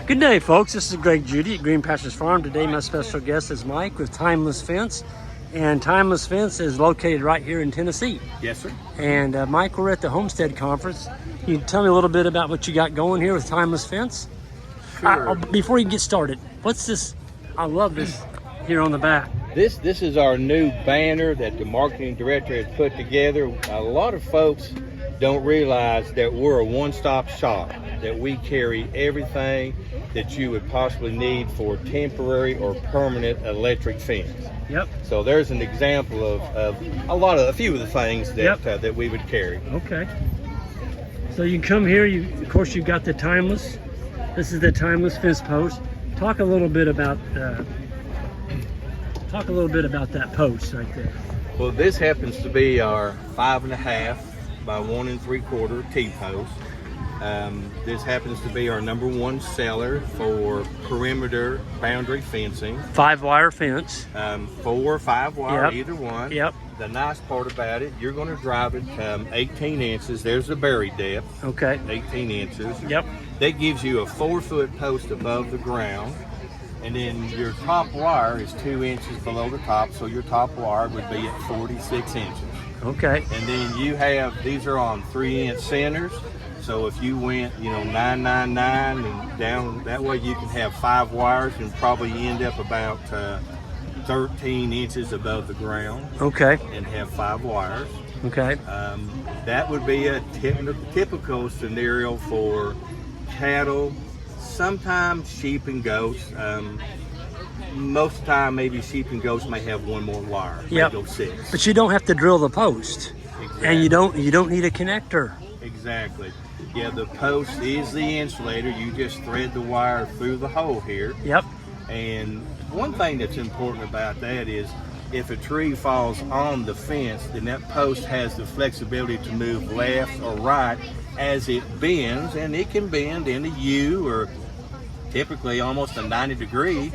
Good day, folks. This is Greg Judy at Green Pastures Farm. Today, my special guest is Mike with Timeless Fence. And Timeless Fence is located right here in Tennessee. Yes, sir. And Mike, we're at the Homestead Conference. Can you tell me a little bit about what you got going here with Timeless Fence? Sure. Before you get started, what's this? I love this here on the back. This is our new banner that the marketing director has put together. A lot of folks don't realize that we're a one-stop shop, that we carry everything that you would possibly need for temporary or permanent electric fence. Yep. So there's an example of a few of the things that that we would carry. Okay. So you can come here. Of course, you've got the Timeless. This is the Timeless Fence post. Talk a little bit about that post right there. Well, this happens to be our 5.5 by 1 3/4 T-post. This happens to be our #1 seller for perimeter boundary fencing. 5-wire fence. 4 or 5 wire, either one. Yep. The nice part about it, you're going to drive it 18 inches. There's the buried depth. Okay. 18 inches. Yep. That gives you a 4-foot post above the ground. And then your top wire is 2 inches below the top, so your top wire would be at 46 inches. Okay. And then you have, these are on 3-inch centers. So if you went, 999 and down, that way you can have 5 wires and probably end up about 13 inches above the ground. Okay. And have 5 wires. Okay. That would be a typical scenario for cattle, sometimes sheep and goats. Most of the time, maybe sheep and goats may have 1 more wire. Yep. Go 6. But you don't have to drill the post. Exactly. And you don't need a connector. Exactly. Yeah, the post is the insulator. You just thread the wire through the hole here. Yep. And one thing that's important about that is if a tree falls on the fence, then that post has the flexibility to move left or right as it bends, and it can bend in a U or typically almost a 90-degree.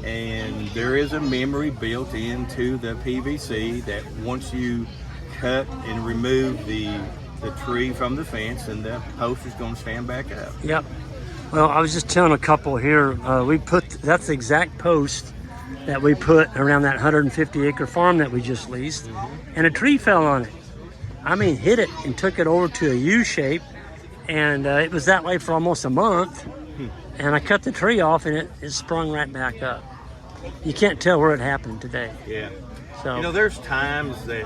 And there is a memory built into the PVC that once you cut and remove the tree from the fence, and the post is going to stand back up. Yep. Well, I was just telling a couple here, that's the exact post that we put around that 150-acre farm that we just leased, and a tree fell on it. I mean, hit it and took it over to a U shape, and it was that way for almost a month. And I cut the tree off, and it sprung right back up. You can't tell where it happened today. Yeah. So there's times that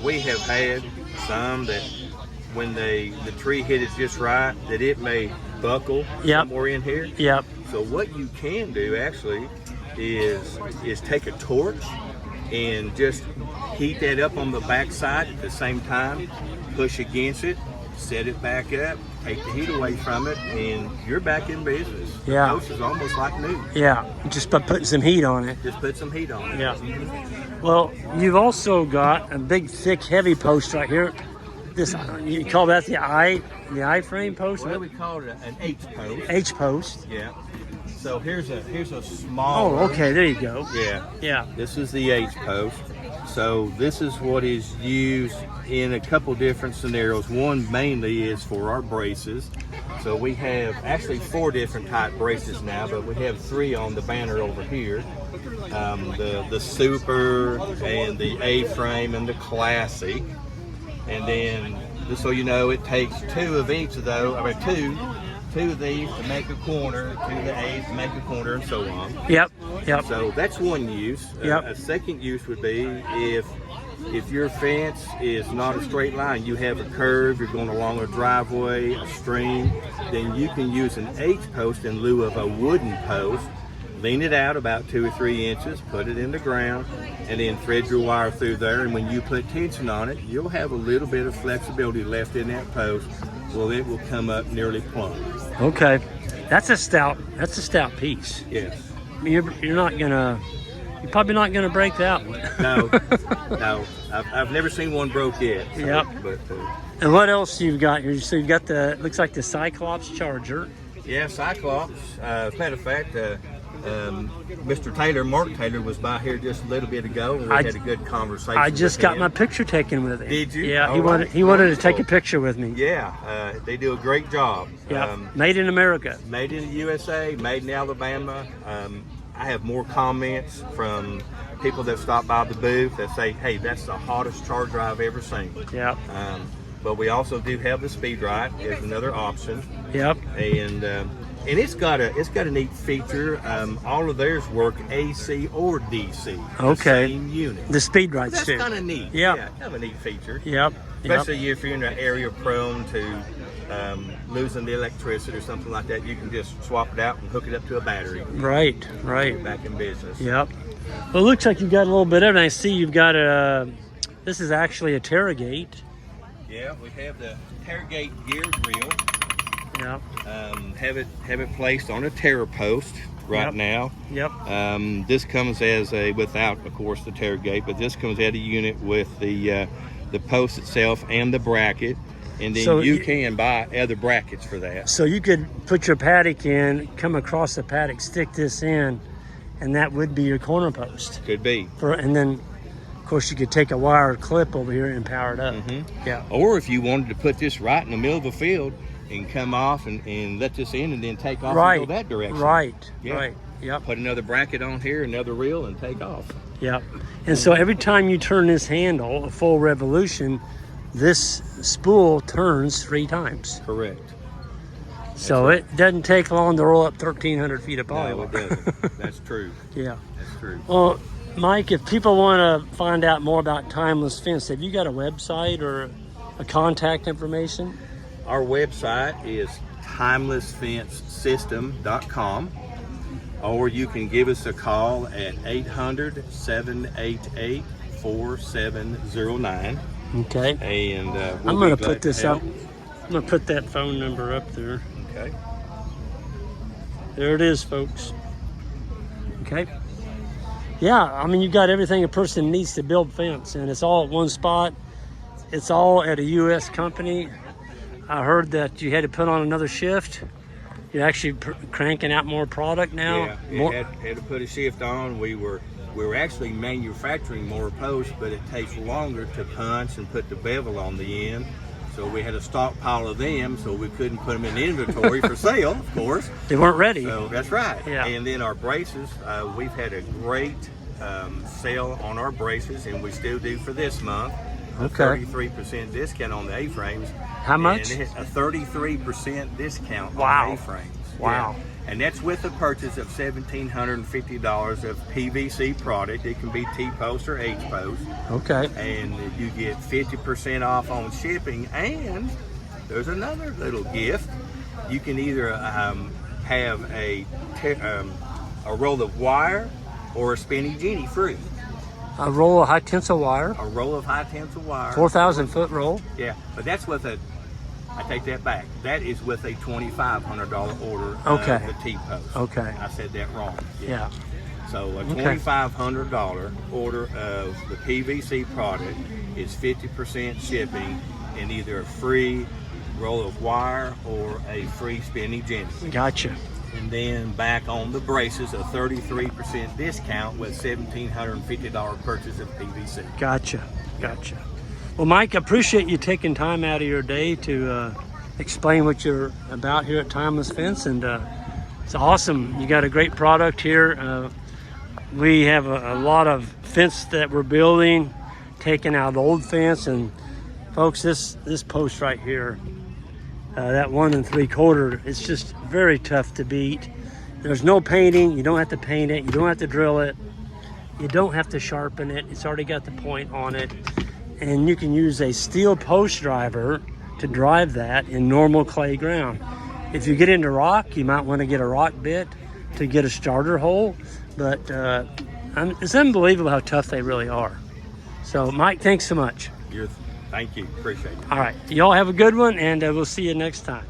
we have had some that when the tree hit it just right, that it may buckle somewhere in here. Yep. So what you can do actually is take a torch and just heat that up on the back side at the same time, push against it, set it back up, take the heat away from it, and you're back in business. Yeah. The post is almost like new. Yeah, just by putting some heat on it. Just put some heat on it. Yeah. Well, you've also got a big, thick, heavy post right here. This, you call that the I-frame post? Well, we call it an H post. H post. Yeah. So here's a small. Oh, okay. There you go. Yeah. Yeah. This is the H post. So this is what is used in a couple different scenarios. One mainly is for our braces. So we have actually 4 different type braces now, but we have 3 on the banner over here. The Super and the A-frame and the Classic. And then, just so you know, it takes 2 of each of those. I mean, two of these to make a corner, 2 of the A's to make a corner, and so on. Yep. Yep. So that's one use. Yep. A second use would be if your fence is not a straight line, you have a curve, you're going along a driveway, a stream, then you can use an H post in lieu of a wooden post. Lean it out about 2 or 3 inches, put it in the ground, and then thread your wire through there. And when you put tension on it, you'll have a little bit of flexibility left in that post. Well, it will come up nearly plumb. Okay, that's a stout piece. Yes. I mean, you're probably not gonna break that one. No. I've never seen one broke yet. So, Yep. But, and what else you've got here? So you've got looks like the Cyclops charger. yeah, Cyclops. As a matter of fact, Mr. Taylor, Mark Taylor, was by here just a little bit ago, and we had a good conversation. I just with got him. my picture taken with him. Did you? Yeah, All he wanted to take a Wonderful. picture with me. Yeah, they do a great job. Yeah, made in America. Made in the USA, made in Alabama. I have more comments from people that stop by the booth that say, "Hey, that's the hottest charger I've ever seen." Yeah. But we also do have the Speed Right as another option. Yep. And it's got a neat feature. All of theirs work AC or DC. Okay. The same unit. The speed rights That's too. kind of neat. Yep. Yeah, kind of a neat feature. Yep. Especially if you're in an area prone to losing the electricity or something like that, you can just swap it out and hook it up to a battery. Right. Right. Back in business. Yep. Well, it looks like you've got a little bit of everything. I see you've got a. This is actually a Terragate. Yeah, we have the Terragate geared reel. Yeah. Have it placed on a Terra post right now. Yep. This comes as a without, of course, the Terragate, but this comes at a unit with the post itself and the bracket, and then So you can buy other brackets for that. So you could put your paddock in, come across the paddock, stick this in, and that would be your corner post. Could be. And then, of course, you could take a wire clip over here and power it up. Mm-hmm. Yeah. Or if you wanted to put this right in the middle of the field and come off and let this in and then take off Right. and go that direction. Right. Yeah. Right. Yep. Put another bracket on here, another reel, and take off. Yep. And so every time you turn this handle, a full revolution, this spool turns 3 times. Correct. So it doesn't take long to roll up 1,300 feet of No, polymer. it doesn't. That's true. Yeah. That's true. Well, Mike, if people want to find out more about Timeless Fence, have you got a website or a contact information? Our website is timelessfencesystem.com, or you can give us a call at 800-788-4709. Okay. And I'm going to put this up. I'm going to put that phone number up there. Okay. There it is, folks. Okay. Yeah, I mean, you've got everything a person needs to build fence, and it's all at one spot. It's all at a U.S. company. I heard that you had to put on another shift. You're actually cranking out more product now. Yeah, had to put a shift on. We were actually manufacturing more posts, but it takes longer to punch and put the bevel on the end. So we had a stockpile of them, so we couldn't put them in inventory for sale, of course. They weren't ready. So that's right. Yeah. And then our braces, we've had a great sale on our braces, and we still do for this month. Okay. 33% discount on the A-frames. How much? And a 33% discount Wow. on the A-frames. Wow. Yeah. And that's with a purchase of $1,750 of PVC product. It can be T-post or H-post. Okay. And you get 50% off on shipping. And there's another little gift. You can either have a roll of wire or a spinning Jenny free. A roll of high tensile wire. A roll of high tensile wire. 4,000 foot roll. Yeah, but that's with I take that back. That is with a $2,500 order Okay. of the T-post. Okay. I said that wrong. Yeah. So a Okay. $2,500 order of the PVC product is 50% shipping and either a free roll of wire or a free spinning Jenny. Gotcha. And then back on the braces, a 33% discount with $1,750 purchase of PVC. Gotcha. Gotcha. Well, Mike, I appreciate you taking time out of your day to explain what you're about here at Timeless Fence, and it's awesome. You got a great product here. We have a lot of fence that we're building, taking out old fence, and folks, this post right here, that 1 3/4, it's just very tough to beat. There's no painting. You don't have to paint it. You don't have to drill it. You don't have to sharpen it. It's already got the point on it. And you can use a steel post driver to drive that in normal clay ground. If you get into rock, you might want to get a rock bit to get a starter hole. But it's unbelievable how tough they really are. So, Mike, thanks so much. Thank you. Appreciate it. All right. Y'all have a good one, and we'll see you next time.